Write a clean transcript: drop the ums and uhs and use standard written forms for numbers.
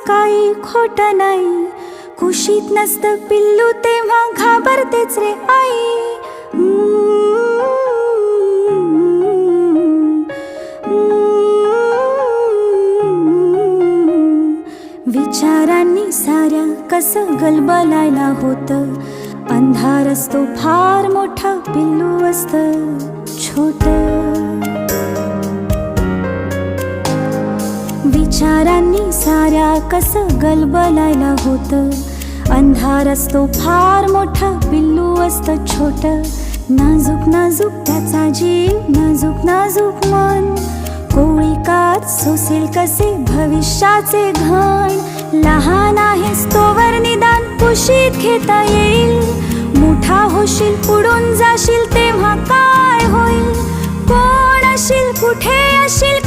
काही खोट नाही. कुशीत नसतं पिल्लू तेव्हा घाबरतेच रे आई. विचारांनी साऱ्या कसं गलबलायला होतं. अंधार असतो फार मोठा, पिल्लू असतं छोटं. विचारांनी साऱ्या कसं गलबलायला होतं. अंधार असतो फार मोठा, पिल्लू असतं छोटं. नाजूक नाजूक त्याचा जीव, नाजूक नाजूक मन. कोळी कात सोसेल कसे भविष्याचे घण. लहान आहेस तोवर निदान कुशीत घेता येईल. मोठा होशील उडून जाशील तेव्हा काय होईल. कोण अशील कुठे अशील